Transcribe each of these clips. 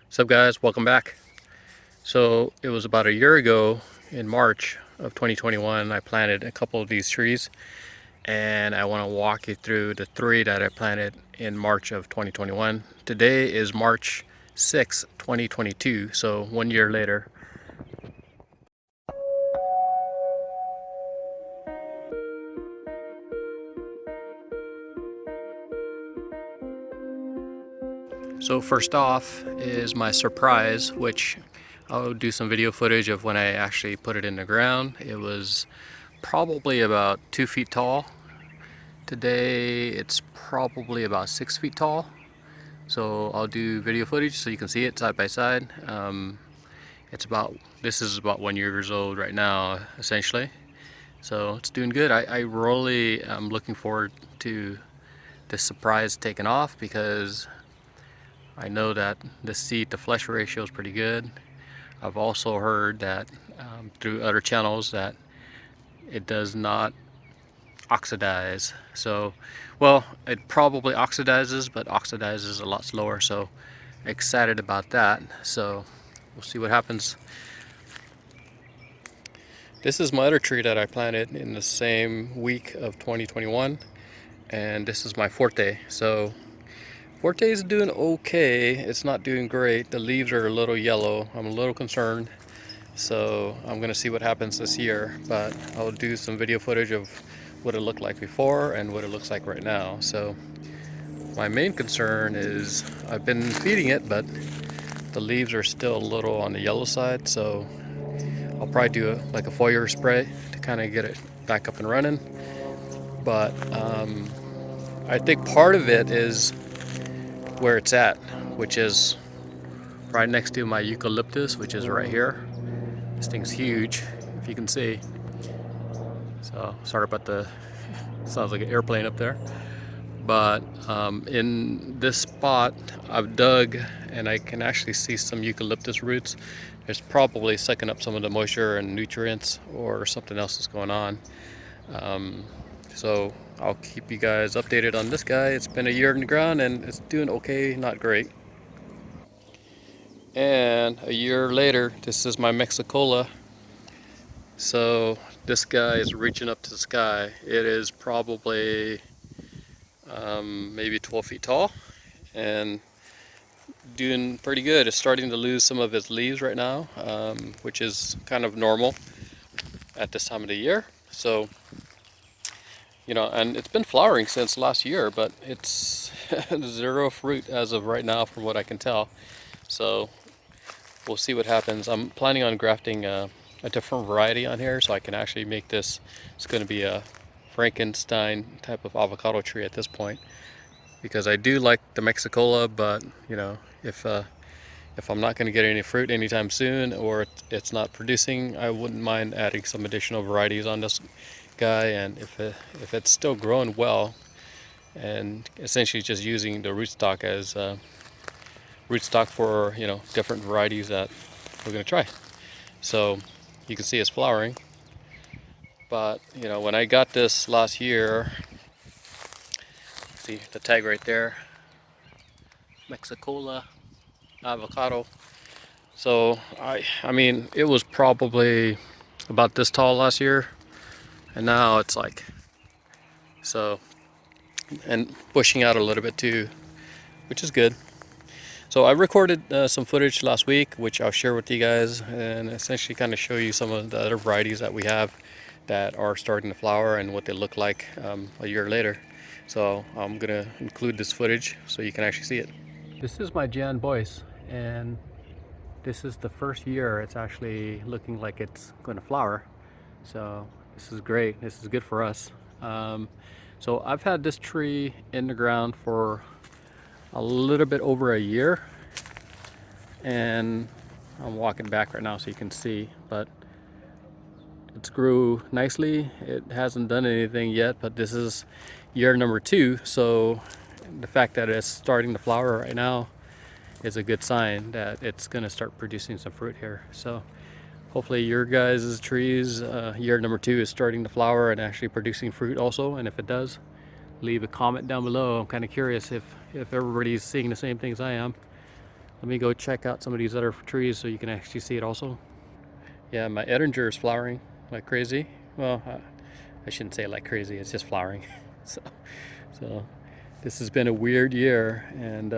What's up, guys? Welcome back. So it was about a year ago in March of 2021 I planted a couple of these trees, and I want to walk you through the three that I planted in March of 2021. Today is March 6, 2022, so 1 year later. So first off is my surprise, which I'll do some video footage of when I actually put it in the ground. It was probably about 2 feet tall. Today it's probably about 6 feet tall. So I'll do video footage so you can see it side by side. This is about 1 year old right now, essentially. So it's doing good. I really am looking forward to this surprise taking off, because I know that the seed to flesh ratio is pretty good. I've also heard that through other channels that it does not oxidize. So, well, it probably oxidizes, but oxidizes a lot slower. So excited about that. So we'll see what happens. This is my other tree that I planted in the same week of 2021, and this is my Forte. So Forte is doing okay. It's not doing great. The leaves are a little yellow. I'm a little concerned. So I'm gonna see what happens this year, but I'll do some video footage of what it looked like before and what it looks like right now. So my main concern is I've been feeding it, but the leaves are still a little on the yellow side. So I'll probably do like a foliar spray to kind of get it back up and running. But I think part of it is where it's at, which is right next to my eucalyptus, which is right here. This thing's huge, if you can see. So sorry about the, sounds like an airplane up there. But in this spot I've dug, and I can actually see some eucalyptus roots. It's probably sucking up some of the moisture and nutrients, or something else is going on. So I'll keep you guys updated on this guy. It's been a year in the ground and it's doing okay, not great. And a year later, this is my Mexicola. So this guy is reaching up to the sky. It is probably maybe 12 feet tall and doing pretty good. It's starting to lose some of its leaves right now, which is kind of normal at this time of the year. So, you know, and it's been flowering since last year, but it's zero fruit as of right now from what I can tell. So we'll see what happens. I'm planning on grafting a different variety on here, so I can actually make this, it's going to be a Frankenstein type of avocado tree at this point, because I do like the Mexicola, but you know, if I'm not going to get any fruit anytime soon, or it's not producing, I wouldn't mind adding some additional varieties on this guy. And if it's still growing well, and essentially just using the rootstock as rootstock for, you know, different varieties that we're going to try. So you can see it's flowering, but you know, when I got this last year, see the tag right there, Mexicola avocado. So I mean, it was probably about this tall last year, and now it's like, so, and pushing out a little bit too, which is good. So I recorded some footage last week, which I'll share with you guys, and essentially kind of show you some of the other varieties that we have that are starting to flower and what they look like a year later. So I'm gonna include this footage so you can actually see it. This is my Jan Boyce, and this is the first year it's actually looking like it's going to flower. So this is great. This is good for us. So I've had this tree in the ground for a little bit over a year, and I'm walking back right now so you can see, but it's grew nicely. It hasn't done anything yet, but this is year number 2, so the fact that it's starting to flower right now is a good sign that it's going to start producing some fruit here. So hopefully your guys' trees, year number 2 is starting to flower and actually producing fruit also. And if it does, leave a comment down below. I'm kind of curious if everybody's seeing the same things I am. Let me go check out some of these other trees so you can actually see it also. Yeah, my Edinger is flowering like crazy. Well, I shouldn't say like crazy, it's just flowering. so, so this has been a weird year, and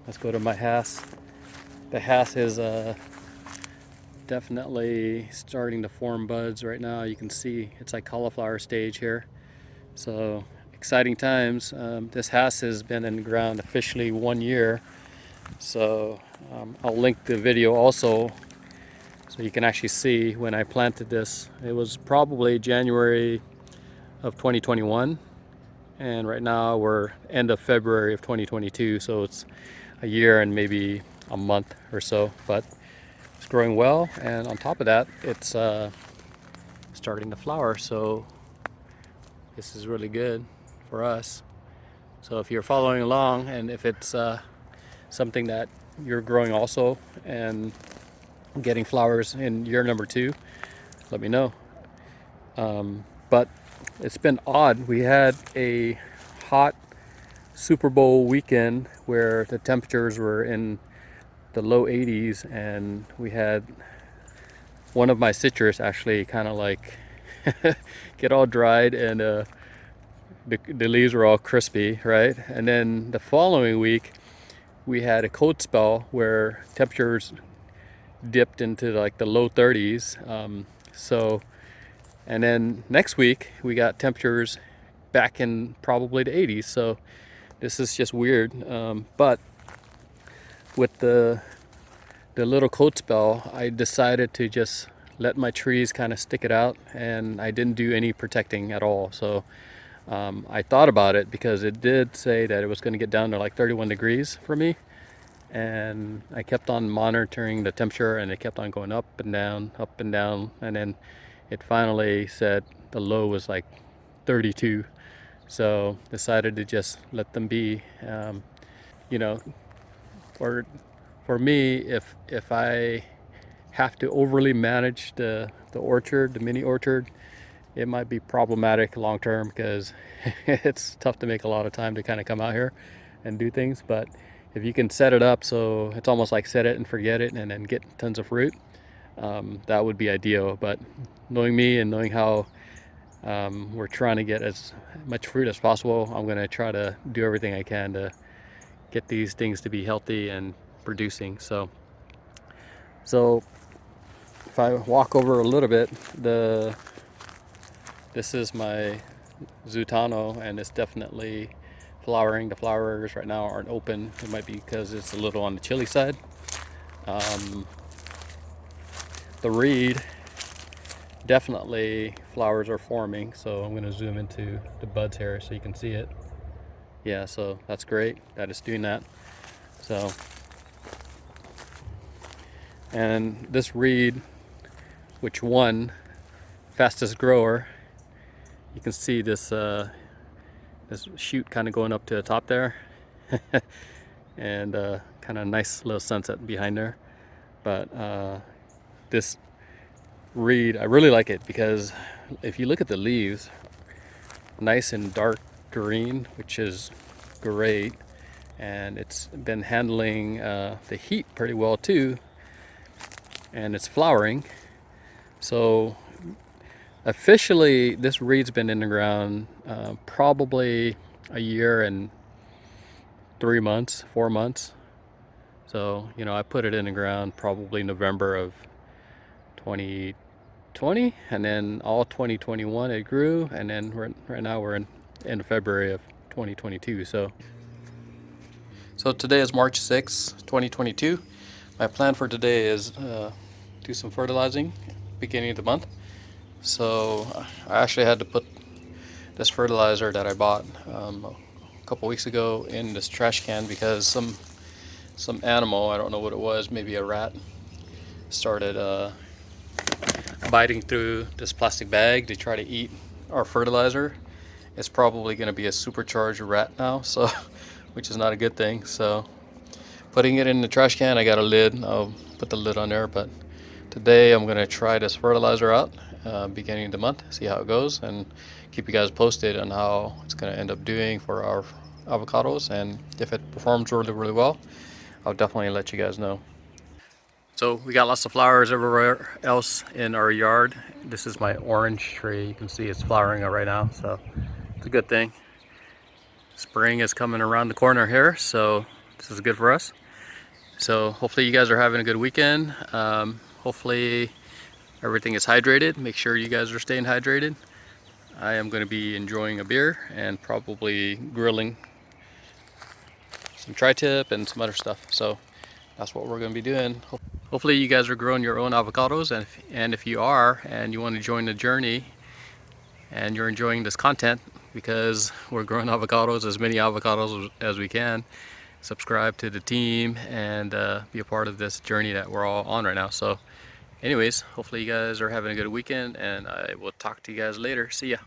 let's go to my Hass. The Hass is definitely starting to form buds right now. You can see it's like cauliflower stage here. So exciting times. This Hass has been in the ground officially 1 year. So I'll link the video also so you can actually see when I planted this. It was probably January of 2021, and right now we're end of February of 2022, so it's a year and maybe a month or so, but it's growing well, and on top of that it's starting to flower, so this is really good for us. So if you're following along, and if it's something that you're growing also and getting flowers in year number 2, let me know. But it's been odd. We had a hot Super Bowl weekend where the temperatures were in the low 80s, and we had one of my citrus actually kind of like get all dried, and the leaves were all crispy, right? And then the following week we had a cold spell where temperatures dipped into like the low 30s. And then next week we got temperatures back in probably the 80s. So this is just weird. But with the little cold spell, I decided to just let my trees kind of stick it out, and I didn't do any protecting at all. So I thought about it because it did say that it was going to get down to like 31 degrees for me, and I kept on monitoring the temperature, and it kept on going up and down, and then it finally said the low was like 32. So decided to just let them be. You know, for me, if I have to overly manage the orchard, the mini orchard, it might be problematic long term, because it's tough to make a lot of time to kind of come out here and do things. But if you can set it up so it's almost like set it and forget it and then get tons of fruit, that would be ideal. But knowing me and knowing how we're trying to get as much fruit as possible, I'm going to try to do everything I can to get these things to be healthy and producing. So if I walk over a little bit, this is my Zutano, and it's definitely flowering. The flowers right now aren't open. It might be because it's a little on the chilly side. The reed, definitely flowers are forming, so I'm going to zoom into the buds here so you can see it. Yeah, so that's great that it's doing that. So, and this reed, which won fastest grower, you can see this this shoot kind of going up to the top there, and kind of nice little sunset behind there. But this reed, I really like it because if you look at the leaves, nice and dark green, which is great, and it's been handling the heat pretty well too, and it's flowering. So officially this reed's been in the ground probably a year and 3 months, 4 months. So I put it in the ground probably November of 2020, and then all 2021 it grew, and then right now we're in February of 2022. So today is March 6th, 2022. My plan for today is do some fertilizing beginning of the month. So I actually had to put this fertilizer that I bought a couple weeks ago in this trash can because some animal, I don't know what it was, maybe a rat, started biting through this plastic bag to try to eat our fertilizer. It's probably going to be a supercharged rat now, so which is not a good thing. So putting it in the trash can, I got a lid. I'll put the lid on there, but today I'm going to try this fertilizer out beginning of the month, see how it goes, and keep you guys posted on how it's going to end up doing for our avocados. And if it performs really well, I'll definitely let you guys know. So we got lots of flowers everywhere else in our yard. This is my orange tree. You can see it's flowering right now, so it's a good thing. Spring is coming around the corner here, so this is good for us. So hopefully you guys are having a good weekend. Hopefully everything is hydrated. Make sure you guys are staying hydrated. I am going to be enjoying a beer and probably grilling some tri-tip and some other stuff. So that's what we're going to be doing. Hopefully you guys are growing your own avocados, and if you are and you want to join the journey and you're enjoying this content, because we're growing avocados, as many avocados as we can, subscribe to the team and be a part of this journey that we're all on right now. So anyways, hopefully you guys are having a good weekend, and I will talk to you guys later. See ya.